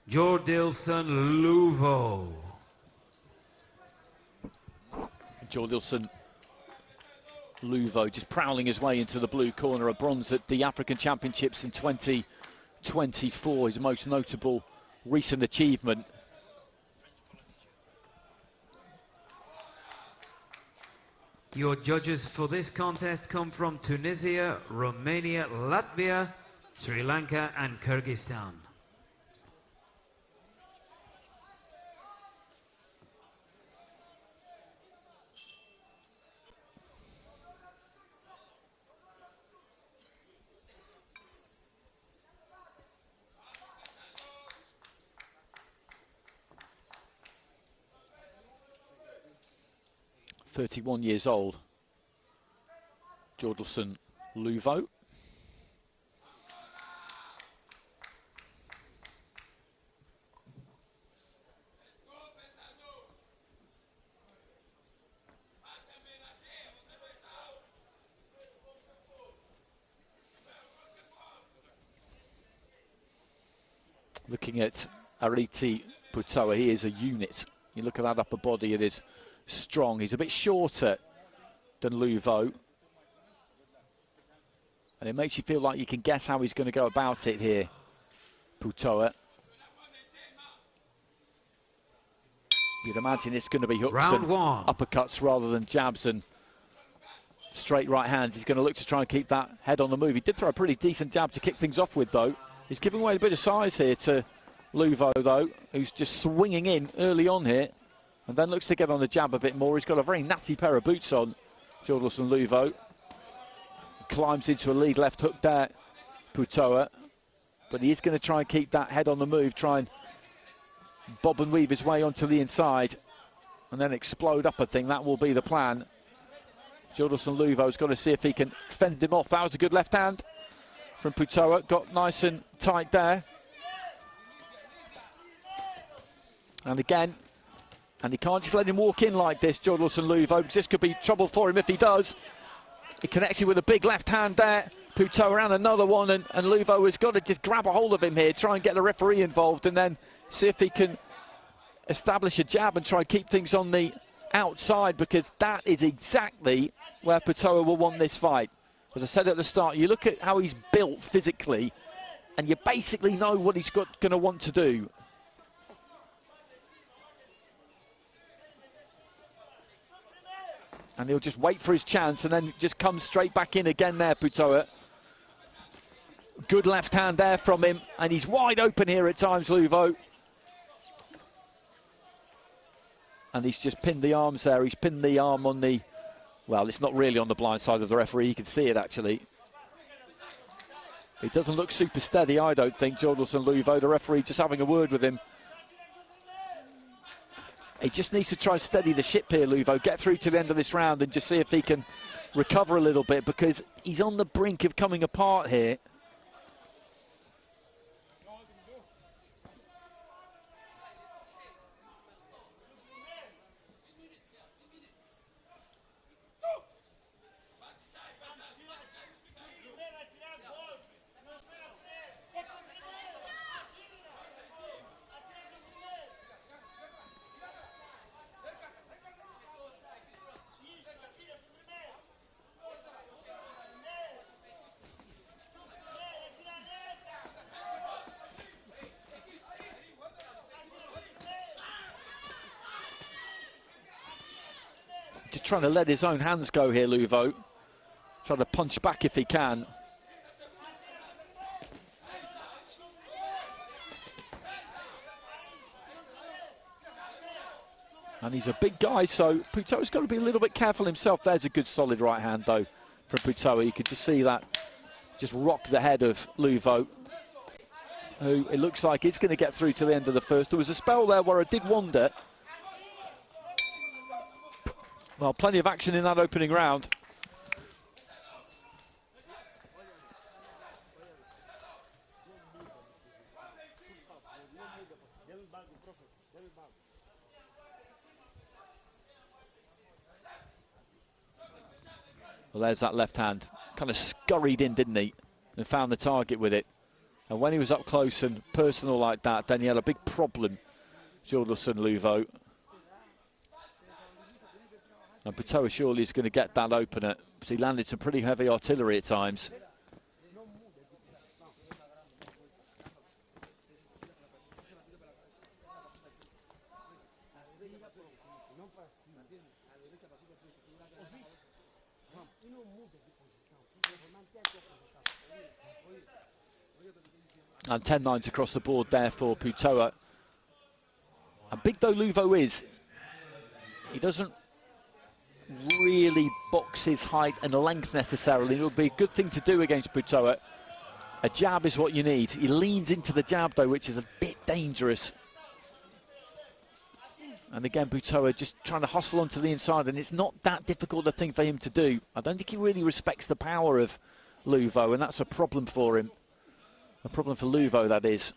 Jordilson, LUVO. Jordilson, LUVO just prowling his way into the blue corner, a bronze at the African Championships in 2024, his most notable recent achievement. Your judges for this contest come from Tunisia, Romania, Latvia, Sri Lanka and Kyrgyzstan. .31 years old, Jordilson, LUVO. Looking at Ariitea PUTOA, he is a unit. You look at that upper body, it is strong. He's a bit shorter than LUVO, and it makes you feel like you can guess how he's going to go about it here, PUTOA. You'd imagine it's going to be hooks and uppercuts rather than jabs and straight right hands. He's going to look to try and keep that head on the move. He did throw a pretty decent jab to kick things off with, though. He's giving away a bit of size here to LUVO, though, who's just swinging in early on here and then looks to get on the jab a bit more. He's got a very natty pair of boots on, Jordilson, LUVO. Climbs into a lead left hook there, PUTOA. But he is going to try and keep that head on the move, try and bob and weave his way onto the inside and then explode up a thing. That will be the plan. Jordilson, LUVO's got to see if he can fend him off. That was a good left hand from PUTOA. Got nice and tight there. And again, and he can't just let him walk in like this, Jordilson, LUVO, because this could be trouble for him if he does. He connected with a big left hand there. PUTOA and another one, and LUVO has got to just grab a hold of him here, try and get the referee involved, and then see if he can establish a jab and try and keep things on the outside, because that is exactly where PUTOA will want this fight. As I said at the start, you look at how he's built physically, and you basically know what he's going to want to do. And he'll just wait for his chance and then just come straight back in again there, PUTOA. Good left hand there from him, and he's wide open here at times, LUVO. And he's just pinned the arms there. He's pinned the arm on the, well, it's not really on the blind side of the referee. You can see it, actually. It doesn't look super steady, I don't think, Jordilson, LUVO. The referee just having a word with him. He just needs to try and steady the ship here, LUVO, get through to the end of this round and just see if he can recover a little bit, because he's on the brink of coming apart here. Just trying to let his own hands go here, LUVO. Trying to punch back if he can. And he's a big guy, so PUTOA's got to be a little bit careful himself. There's a good solid right hand, though, from PUTOA. You could just see that just rock the head of LUVO, who it looks like is going to get through to the end of the first. There was a spell there where I did wonder. Well, plenty of action in that opening round. Well, there's that left hand. Kind of scurried in, didn't he? And found the target with it. And when he was up close and personal like that, then he had a big problem, Jordilson, LUVO. And PUTOA surely is going to get that opener, because he landed some pretty heavy artillery at times. And 10-9s across the board there for PUTOA. And big though LUVO is, he doesn't really box his height and length necessarily. It would be a good thing to do against PUTOA. A jab is what you need. He leans into the jab though, which is a bit dangerous. And again, PUTOA just trying to hustle onto the inside, and it's not that difficult a thing for him to do. I don't think he really respects the power of LUVO, and that's a problem for him. A problem for LUVO, that is.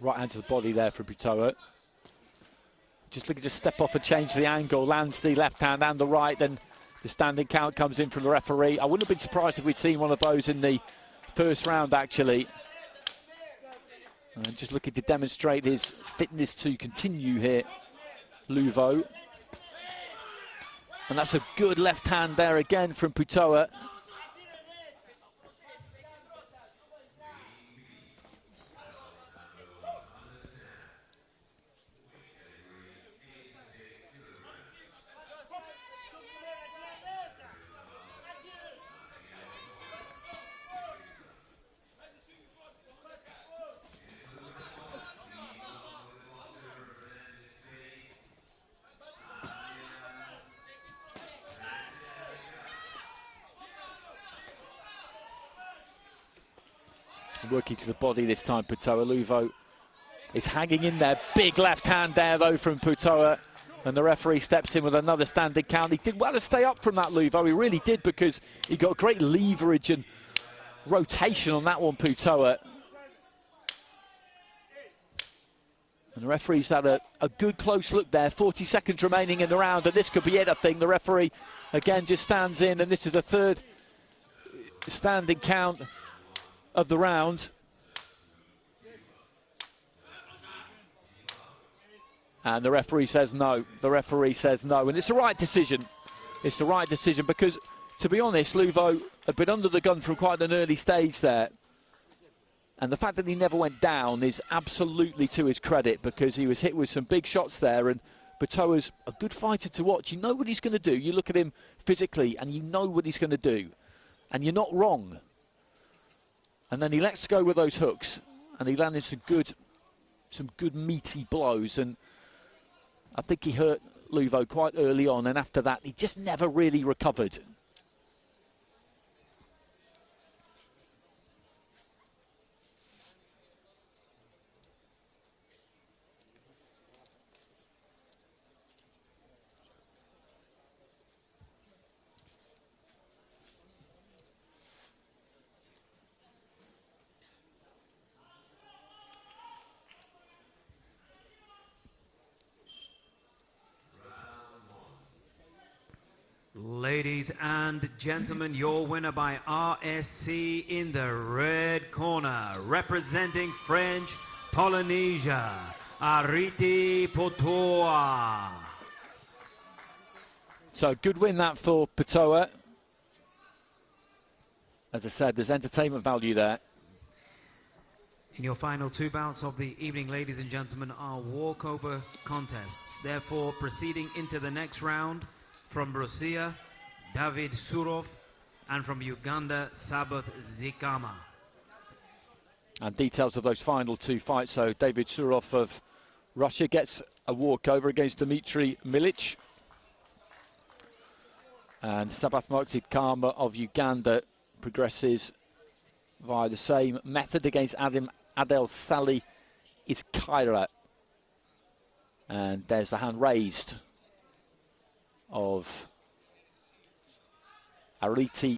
Right hand to the body there for PUTOA. Just looking to step off and change the angle. Lands the left hand and the right. Then the standing count comes in from the referee. I wouldn't have been surprised if we'd seen one of those in the first round, actually. And just looking to demonstrate his fitness to continue here, LUVO. And that's a good left hand there again from PUTOA. Working to the body this time, PUTOA. LUVO is hanging in there. Big left hand there, though, from PUTOA. And the referee steps in with another standing count. He did well to stay up from that, LUVO. He really did, because he got great leverage and rotation on that one, PUTOA. And the referee's had a good close look there. 40 seconds remaining in the round, and this could be it, I think. The referee, again, just stands in, and this is the third standing count of the round. And the referee says no. The referee says no. And it's the right decision. It's the right decision, because, to be honest, LUVO had been under the gun from quite an early stage there. And the fact that he never went down is absolutely to his credit, because he was hit with some big shots there. And PUTOA's a good fighter to watch. You know what he's going to do. You look at him physically and you know what he's going to do. And you're not wrong. And then he lets go with those hooks, and he landed some good meaty blows. And I think he hurt LUVO quite early on, and after that, he just never really recovered. Ladies and gentlemen, your winner by RSC in the red corner, representing French Polynesia, Ariitea PUTOA. So good win that for PUTOA. As I said, there's entertainment value there. In your final two bouts of the evening, ladies and gentlemen, are walkover contests. Therefore, proceeding into the next round, from Russia, David Surov, and from Uganda, Sabath Zikama. And details of those final two fights. So David Surov of Russia gets a walkover against Dmitry Milic. And Sabath Mokhtari of Uganda progresses via the same method against Adel Sali Iskaira. And there's the hand raised of Ariitea